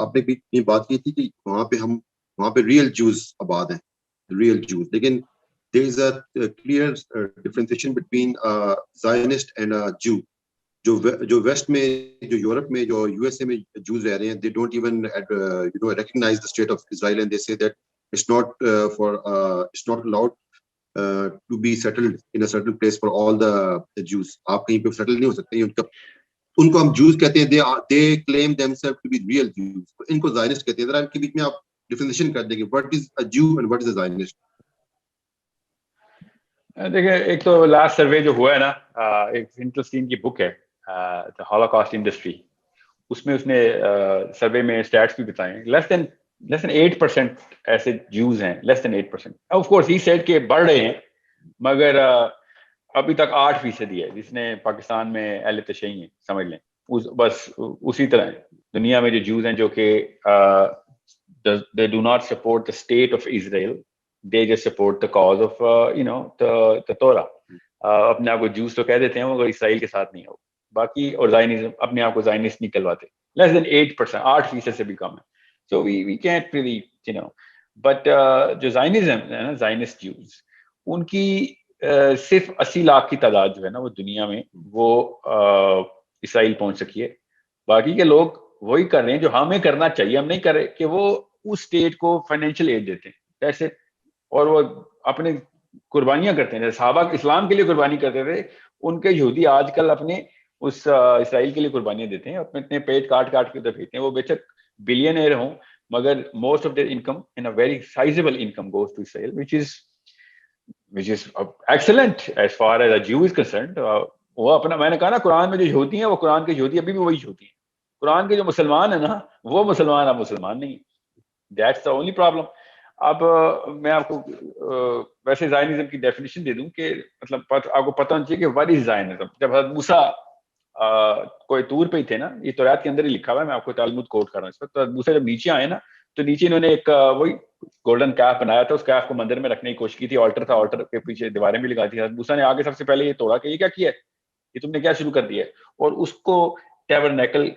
آپ نے بھی بات کی تھی کہ وہاں پہ ریئل جوز آباد ہیں, ریئل جوز, لیکن there is a clear differentiation between Zionist and a Jew. جو ویسٹ میں, جو یورپ میں, جو یو ایس اے میں جوز رہ رہے ہیں, they don't even recognize the state of Israel, and they say that it's not allowed to be settled in a certain place for all the Jews. آپ کہیں پہ settle نہیں ہو سکتے. ان کو ہم جوز کہتے ہیں. they claim themselves to be real Jews. ان کو Zionist کہتے ہیں. ذرا ان کے بیچ میں آپ ڈیفینیشن کر دیں گے, what is a Jew and what is a Zionist? دیکھیں, ایک تو لاسٹ سروے جو ہوا ہے نا, ایک انٹرسٹنگ کی بک ہے ہولوکاسٹ انڈسٹری, اس میں اس نے سروے میں اسٹیٹس بھی بتائے. لیس دین 8% ایسے جوز ہیں, لیس دین 8%. آف کورس ہی سیڈ کہ بڑھ رہے ہیں, مگر ابھی تک 8% ہی ہے جس نے پاکستان میں اہل تشیع ہیں, سمجھ لیں. بس اسی طرح دنیا میں جو جوز ہیں جو کہ they do not support the state of Israel, they just support the cause of the Torah. اپنے آپ کو جوز تو کہہ دیتے ہیں مگر اسرائیل کے ساتھ نہیں ہو باقی, اور زائنزم اپنے آپ کو زائنسٹ نہیں کہلواتے. لیس دین 8%, 8% سے بھی کم ہے. سو وی کینٹ ریلی بٹ جو زائنزم ہے نا, زائنسٹ جوز, ان کی صرف 80 لاکھ کی تعداد جو ہے نا وہ دنیا میں, وہ اسرائیل پہنچ سکی ہے. باقی کے لوگ وہی کر رہے ہیں جو ہمیں کرنا چاہیے, ہم نہیں کر رہے, کہ وہ اس اسٹیٹ کو فائنینشیل ایڈ دیتے ہیں جیسے, اور وہ اپنے قربانیاں کرتے ہیں. جیسے صحابہ اسلام کے لیے قربانی کرتے تھے, ان کے یہودی آج کل اپنے اس اسرائیل کے لیے قربانیاں دیتے ہیں, اپنے اتنے پیٹ کاٹ کے ادھر بھیجتے ہیں. وہ بے شک بلینئر ہوں, مگر most of their income in a very sizable income goes to Israel, which is excellent as far as a Jew is concerned. وہ اپنا, میں نے کہا نا, قرآن میں جو یہودی ہیں وہ قرآن کے یہودی ابھی بھی وہی یہودی ہیں. قرآن کے جو مسلمان ہیں نا, وہ مسلمان اب مسلمان نہیں. That's the only problem. اب میں آپ کو ویسے زائنزم کی ڈیفینیشن دے دوں کہ مطلب آپ کو پتہ ہونا چاہیے کہ what is Zionism. جب حضرت موسیٰ کوئی طور پہ ہی تھے نا, یہ توریت کے اندر ہی لکھا ہوا ہے, میں آپ کو تالمود کوٹ کر رہا ہوں اس وقت. تو حضرت موسیٰ جب نیچے آئے نا, تو نیچے انہوں نے ایک وہی گولڈن کیف بنایا تھا, اس کیف کو مندر میں رکھنے کی کوشش کی تھی, آلٹر تھا, آلٹر کے پیچھے دیواریں بھی لگا تھی. حضرت موسیٰ نے آگے سب سے پہلے یہ توڑا کہ یہ کیا کیا ہے, یہ تم نے کیا شروع کر دیا ہے, اور اس کو ٹیبرنیکل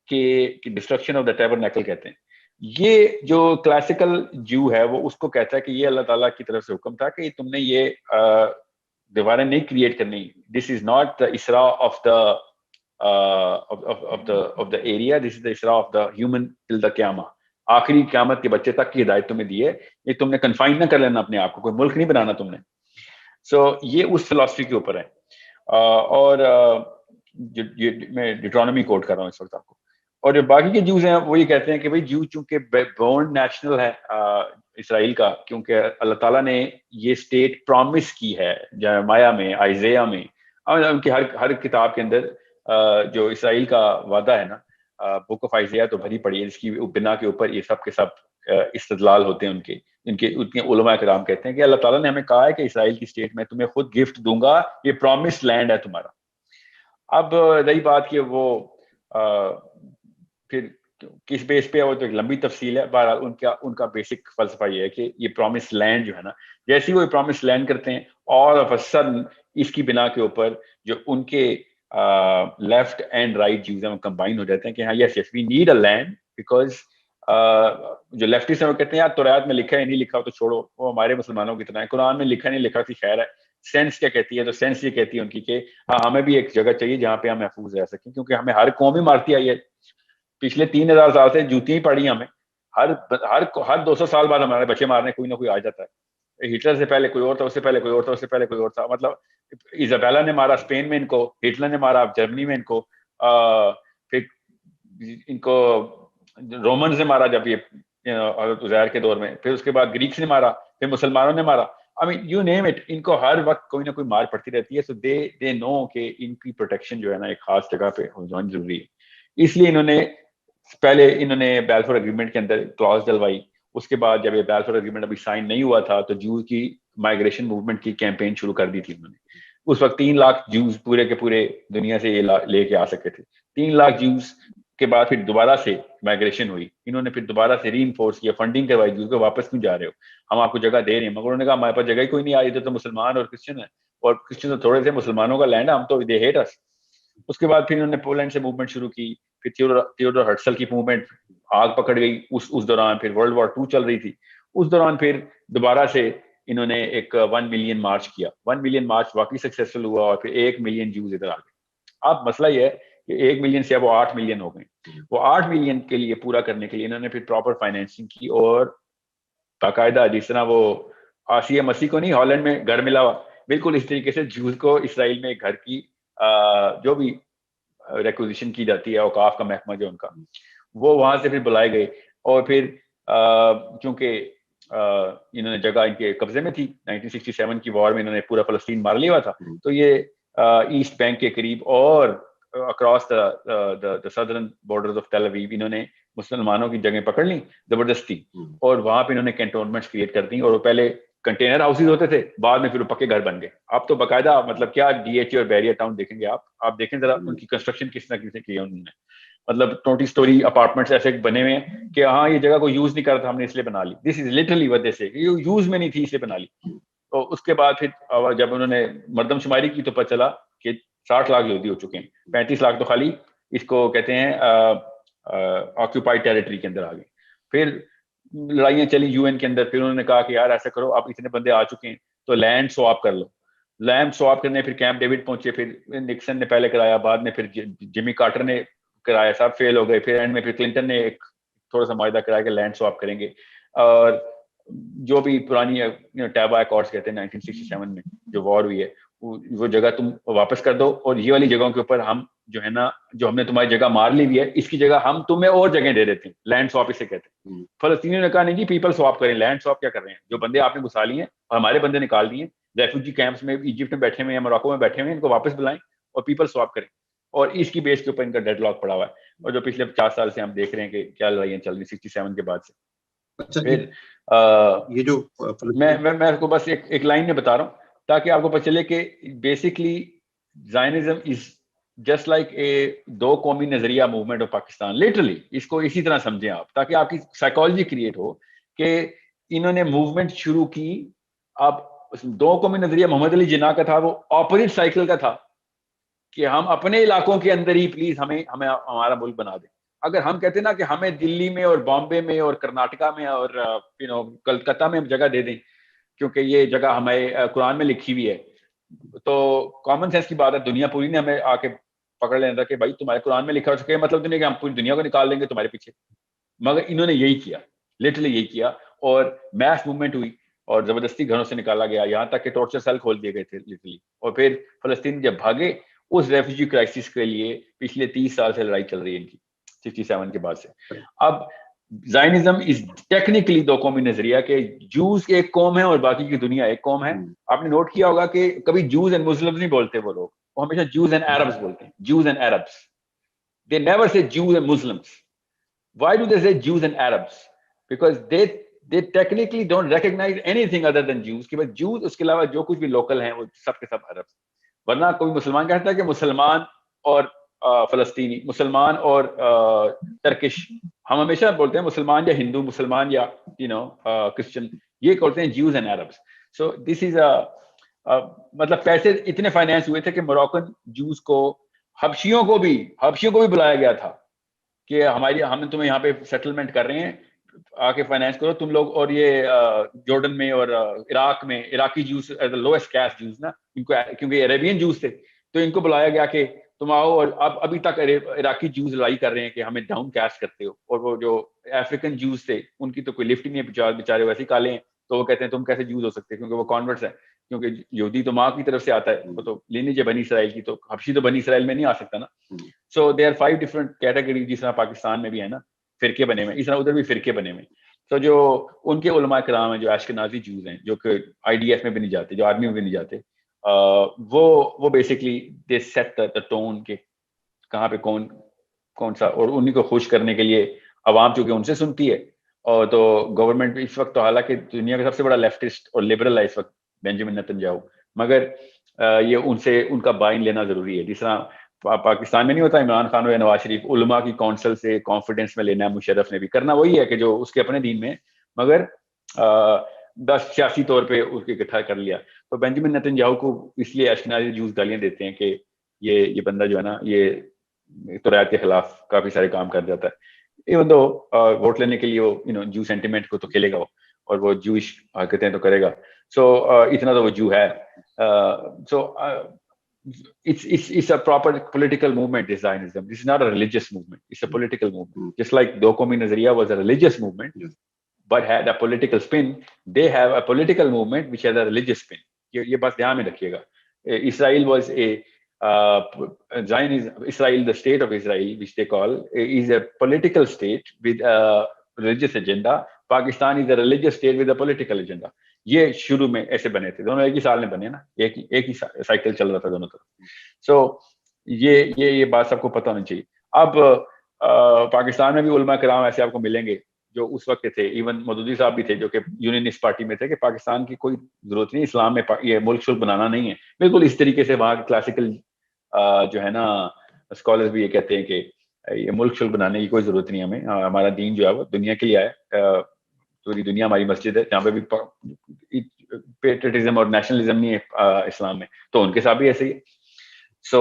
کے ڈسٹرکشن آف دا ٹیبرنیکل کہتے ہیں. یہ جو کلاسیکل جو ہے وہ اس کو کہتا ہے کہ یہ اللہ تعالیٰ کی طرف سے حکم تھا کہ تم نے یہ دیواریں نہیں کریٹ کرنی. دس از ناٹ دا اسرا of the area, this is the اسرا of the human till the قیامہ. آخری قیامت کے بچے تک کی ہدایت تمہیں دی ہے, یہ تم نے کنفائن نہ کر لینا اپنے آپ کو, کوئی ملک نہیں بنانا تم نے. سو یہ اس فلسفی کے اوپر ہے. اور میں ڈیٹرانومی کوٹ کر رہا ہوں اس وقت آپ کو. اور جو باقی کے جوز ہیں وہ یہ کہتے ہیں کہ بھئی جو چونکہ بورن نیشنل ہے اسرائیل کا, کیونکہ اللہ تعالیٰ نے یہ اسٹیٹ پرومس کی ہے جرمیہ میں, آئزیہ میں, ان کی ہر کتاب کے اندر جو اسرائیل کا وعدہ ہے نا, بک آف آئزیہ تو بھری پڑی ہے, جس کی بنا کے اوپر یہ سب کے سب استدلال ہوتے ہیں. ان کے علماء کرام کہتے ہیں کہ اللہ تعالیٰ نے ہمیں کہا ہے کہ اسرائیل کی اسٹیٹ میں تمہیں خود گفٹ دوں گا, یہ پرومس لینڈ ہے تمہارا. اب رہی بات کہ وہ پھر کس بیس پہ, وہ تو ایک لمبی تفصیل ہے. بہرحال ان کا بیسک فلسفہ یہ ہے کہ یہ پرومس لینڈ جو ہے نا, جیسے ہی وہ پرومس لینڈ کرتے ہیں, اور آف اے سڈن اس کی بنا کے اوپر جو ان کے لیفٹ اینڈ رائٹ جوز ہیں وہ کمبائن ہو جاتے ہیں کہ ہاں yes we need a land, because جو لیفٹسٹ ہیں وہ کہتے ہیں یار توریت میں لکھا ہے, نہیں لکھا تو چھوڑو, وہ ہمارے مسلمانوں کی طرح ہے, قرآن میں لکھا نہیں لکھا تھی خیر ہے. سینس کیا کہتی ہے, تو سینس یہ کہتی ہے ان کی کہ ہاں ہمیں بھی ایک جگہ چاہیے جہاں پہ ہم محفوظ رہ سکیں, کیونکہ ہمیں ہر قوم ہی مارتی آئی ہے. پچھلے 3000 سال سے جوتیاں ہی پڑی ہمیں, ہر 200 سال بعد ہمارے بچے مارنے کوئی نہ کوئی آ جاتا ہے. ہٹلر سے پہلے کوئی اور تھا, اس سے پہلے کوئی اور تھا, اس سے پہلے کوئی اور تھا. مطلب ایزابیلا نے مارا اسپین میں ان کو, ہٹلر نے مارا جرمنی میں ان کو, پھر ان کو رومنز نے مارا جب یہ حضرت عزیر کے دور میں, پھر اس کے بعد گریکس نے مارا, پھر مسلمانوں نے مارا. I mean you name it, ان کو ہر وقت کوئی نہ کوئی مار پڑتی رہتی ہے. سو they know کہ ان کی پروٹیکشن جو ہے نا ایک خاص جگہ پہ ہو جانا ضروری ہے. اس لیے انہوں نے بیلفور اگریمنٹ کے اندر کلاس ڈلوائی. اس کے بعد جب یہ بیلفور اگریمنٹ ابھی سائن نہیں ہوا تھا, تو جوز کی مائگریشن موومنٹ کی کیمپین شروع کر دی تھی انہوں نے. اس وقت 3 لاکھ جوز پورے کے پورے دنیا سے یہ لے کے آ سکے تھے. 3 لاکھ جوز کے بعد پھر دوبارہ سے مائگریشن ہوئی. انہوں نے پھر دوبارہ سے ری انفورس کیا, فنڈنگ کروائی, جوز کو واپس کیوں جا رہے ہو, ہم آپ کو جگہ دے رہے ہیں. مگر انہوں نے کہا ہمارے پاس جگہ ہی کوئی نہیں آ رہی, تو مسلمان اور کرسچن ہیں, اور کرسچن تو تھوڑے سے, مسلمانوں کا لینڈ ہے, ہم تو دے ہیٹ اس. اس کے بعد پھر انہوں نے پولینڈ سے موومنٹ شروع کی, پھر تھیوڈور ہرٹزل کی موومنٹ آگ پکڑ گئی اس دوران، پھر ورلڈ وار 2 چل رہی تھی، اس دوران پھر دوبارہ سے انہوں نے ایک 1 ملین مارچ کیا. 1 ملین مارچ واقعی سکسیسفل ہوا اور پھر 1 ملین جوز ادھر آ گئے. اب مسئلہ یہ ہے کہ 1 ملین سے اب وہ 8 ملین ہو گئے. وہ 8 ملین کے لیے پورا کرنے کے لیے انہوں نے پھر پراپر فائنینسنگ کی، اور باقاعدہ جس طرح وہ آسیہ مسیح کو نہیں ہالینڈ میں گھر ملا ہوا، بالکل اس طریقے سے جوز کو اسرائیل میں گھر کی جو بھی ریکوزیشن کی جاتی ہے، اوقاف کا محکمہ جو ان کا، وہ وہاں سے پھر بلائے گئے. اور پھر چونکہ انہوں نے جگہ ان کے قبضے میں تھی، 1967 کی وار میں انہوں نے پورا فلسطین مار لیا تھا، تو یہ ایسٹ بینک کے قریب اور across the southern borders of Tel Aviv انہوں نے مسلمانوں کی جگہیں پکڑ لیں زبردستی، اور وہاں پہ انہوں نے کینٹونمنٹس کریٹ کر دیں. اور وہ پہلے کنٹینر ہاؤسز ہوتے تھے، بعد میں پھر وہ پکے گھر بن گئے. اب تو باقاعدہ مطلب کیا ڈی ایچ اے اور بیریا ٹاؤن دیکھیں گے آپ دیکھیں ذرا ان کی کنسٹرکشن کس طرح سے کی ہے انہوں نے. مطلب 20 سٹوری اپارٹمنٹس ایسے بنے ہوئے ہیں کہ ہاں یہ جگہ کو یوز نہیں کر رہا تھا، ہم نے اس لیے بنا لی. دس از لٹرلی وٹ دے سے، یہ یوز میں نہیں تھی اس لیے بنا لی. تو اس کے بعد پھر جب انہوں نے مردم شماری کی تو پتہ چلا کہ 60 لاکھ یہودی ہو چکے ہیں، 35 لاکھ تو خالی اس کو کہتے ہیں آکوپائڈ ٹیریٹری کے اندر آ گئے. پھر لڑائیاں چلی یو این کے اندر، پھر انہوں نے کہا کہ یار ایسا کرو، آپ اتنے بندے آ چکے ہیں تو لینڈ سواپ کر لو. لینڈ سواپ کرنے پھر کیمپ ڈیوڈ پہنچے، پھر نکسن نے پہلے کرایا، بعد میں پھر جمی کارٹر نے کرایا، سب فیل ہو گئے. پھر اینڈ میں پھر کلنٹن نے ایک تھوڑا سا معاہدہ کرایا کہ لینڈ سواپ کریں گے. اور جو بھی پرانی ٹیبا ایکارڈز کہتے ہیں 1967 میں جو وار ہوئی ہے، وہ جگہ تم واپس کر دو، اور یہ والی جگہوں کے اوپر ہم جو ہے نا، جو ہم نے تمہاری جگہ مار لی ہوئی ہے، اس کی جگہ ہم تمہیں اور جگہیں دے دیتے ہیں. لینڈ سواپ اسے کہتے ہیں. فلسطینیوں نے کہا نہیں جی پیپل سواپ کریں، لینڈ سواپ کیا کر رہے ہیں، جو بندے آپ نے گھسا لیے ہیں اور ہمارے بندے نکال دیے ریفیوجی کیمپس میں، ایجپٹ میں بیٹھے ہوئے ہیں، موراکو میں بیٹھے ہوئے ہیں، ان کو واپس بلائیں اور پیپل سواپ کریں. اور اس کی بیس کے اوپر ان کا ڈیڈ لاک پڑا ہوا ہے. اور جو پچھلے 50 سال سے ہم دیکھ رہے ہیں کہ کیا لڑائیاں چل رہی 67 کے بعد سے. اچھا پھر یہ جو میں کو بس ایک لائن میں بتا رہا ہوں تاکہ آپ کو پتہ چلے کہ basically Zionism is just like a دو قومی نظریہ موومنٹ آف پاکستان. لٹرلی اس کو اسی طرح سمجھیں آپ، تاکہ آپ کی سائیکالوجی کریٹ ہو کہ انہوں نے موومنٹ شروع کی. اب دو قومی نظریہ محمد علی جناح کا تھا، وہ اپوزٹ سائیکل کا تھا کہ ہم اپنے علاقوں کے اندر ہی پلیز ہمیں ہمارا ملک بنا دیں. اگر ہم کہتے ہیں نا کہ ہمیں دلی میں اور بامبے میں اور کرناٹکا میں اور کلکتہ میں جگہ دے دیں کیونکہ یہ جگہ ہمیں قرآن میں لکھی ہوئی ہے، تو کامن سینس کی بات ہے. دنیا پوری نے ہمیں آ کے پکڑ لینا تھا کہ بھائی تمہارے قرآن میں لکھا ہو سکے، مطلب نہیں کہ ہم پوری دنیا کو نکال دیں گے تمہارے پیچھے. مگر انہوں نے یہی کیا، لٹرلی یہی کیا، اور میس موومنٹ ہوئی اور زبردستی گھروں سے نکالا گیا، یہاں تک کہ ٹارچر سیل کھول دیے گئے تھے لٹرلی. اور پھر فلسطین جب بھاگے، اس ریفیوجی کرائسس کے لیے پچھلے 30 سال سے لڑائی چل رہی ہے ان کی 67 کے بعد سے. اب زائنزم از ٹیکنیکلی دو قومی نظریہ کہ جوز ایک قوم ہے اور باقی کی دنیا ایک قوم ہے. آپ نے نوٹ کیا ہوگا کہ کبھی جوز اینڈ مسلمز نہیں بولتے وہ لوگ، وہ ہمیشہ جوز اینڈ عربز بولتے ہیں. Jews and Arabs, they never say Jews and Muslims. Why do they say Jews and Arabs? Because they technically don't recognize anything other than Jews. کہ بھائی Jews اس کے علاوہ جو کچھ بھی لوکل ہیں وہ سب کے سب عرب. ورنہ کوئی مسلمان کہتا ہے کہ مسلمان اور فلسطینی، مسلمان اور ترکش، ہم ہمیشہ بولتے ہیں مسلمان یا ہندو، مسلمان یا کرسچن، یہ بولتے ہیں Jews and Arabs. So this is مطلب پیسے اتنے فائنینس ہوئے تھے کہ موراکن جوز کو حبشیوں کو بھی بلایا گیا تھا کہ ہم تمہیں یہاں پہ سیٹلمنٹ کر رہے ہیں، آ کے فائنینس کرو تم لوگ. اور یہ جارڈن میں اور عراق میں عراقی جوز لوئسٹ کاسٹ جوز نا، ان کو کیونکہ عربین جوز تھے تو ان کو بلایا گیا کہ تم آؤ. اور ابھی تک عراقی جوز لڑائی کر رہے ہیں کہ ہمیں ڈاؤن کاسٹ کرتے ہو. اور وہ جو افریقن جوز تھے ان کی تو کوئی لفٹ ہی نہیں ہے، بیچارے ویسے ہی کالے ہیں، تو وہ کہتے ہیں تم کیسے جوز ہو سکتے کیونکہ وہ کانورٹس ہیں، کیونکہ یہودی تو ماں کی طرف سے آتا ہے، وہ تو لینیج ہے بنی اسرائیل کی، تو حبشی تو بنی اسرائیل میں نہیں آ سکتا نا. سو دے آر 5 ڈفرنٹ کیٹیگری، جس طرح پاکستان میں بھی ہے نا فرقے بنے ہوئے، اس طرح ادھر بھی فرقے بنے ہوئے. تو جو ان کے علماء کرام ہیں جو اشکنازی جوز ہیں، جو کہ آئی ڈی ایف میں بھی نہیں جاتے، جو آرمی میں بھی نہیں جاتے، وہ basically they set the tone کہ کہاں پہ کون سا. اور انہیں کو خوش کرنے کے لیے عوام چونکہ ان سے سنتی ہے، اور تو گورنمنٹ اس وقت تو حالانکہ دنیا کا سب سے بڑا لیفٹسٹ اور لبرل ہے اس وقت بینجامن نتنیاہو، مگر یہ ان کا بائن لینا ضروری ہے. جس طرح پاکستان میں نہیں ہوتا عمران خان اور نواز شریف علماء کی کونسل سے کانفیڈنس میں لینا ہے، مشرف نے بھی کرنا وہی ہے کہ جو اس کے اپنے دین میں، مگر بس سیاسی طور پہ اس کو اکٹھا کر لیا. تو بینجامن نتنیاہو کو اس لیے اشکنازی جوز گالیاں دیتے ہیں کہ یہ بندہ جو ہے نا یہ تو رعایت کے خلاف کافی سارے کام کر جاتا ہے. ایون دو ووٹ لینے کے لیے وہ جو سینٹیمنٹ کو تو کھیلے گا وہ, اور وہ جوش حرکتیں تو کرے گا. سو اتنا تو وہ جو ہے. سو it's a proper political movement is Zionism. This is not a religious movement. It's a political movement. Just like Do Qawmi Nazariya was a religious movement, but had a political spin. They have a political movement which has a religious spin. یہ بات دھیان میں رکھیے گا. Israel was a Zionism. Israel, the state of Israel, which they call, is a political state with a religious agenda. Pakistan is a religious state with a political agenda. یہ شروع میں ایسے بنے تھے, دونوں ایک ہی سال میں بنے نا, ایک ہی سائیکل چل رہا تھا دونوں طرف. سو یہ بات سب کو پتہ ہونا چاہیے. اب پاکستان میں بھی علماء کرام ایسے آپ کو ملیں گے جو اس وقت کے تھے. ایون مودودی صاحب بھی تھے جو کہ یونینسٹ پارٹی میں تھے کہ پاکستان کی کوئی ضرورت نہیں, اسلام میں یہ ملک شلک بنانا نہیں ہے. بالکل اس طریقے سے وہاں کے کلاسیکل جو ہے نا اسکالرز بھی یہ کہتے ہیں کہ یہ ملک شلک بنانے کی کوئی ضرورت نہیں ہمیں, ہمارا دین جو ہے وہ دنیا کے لیے آیا, پوری دنیا ہماری مسجد ہے, جہاں پہ بھی پیٹریٹزم اور نیشنلزم نہیں ہے اسلام میں, تو ان کے ساتھ بھی ایسے ہی ہے. سو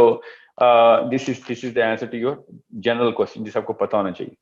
دس از the answer to your general question, جس آپ کو پتہ ہونا چاہیے.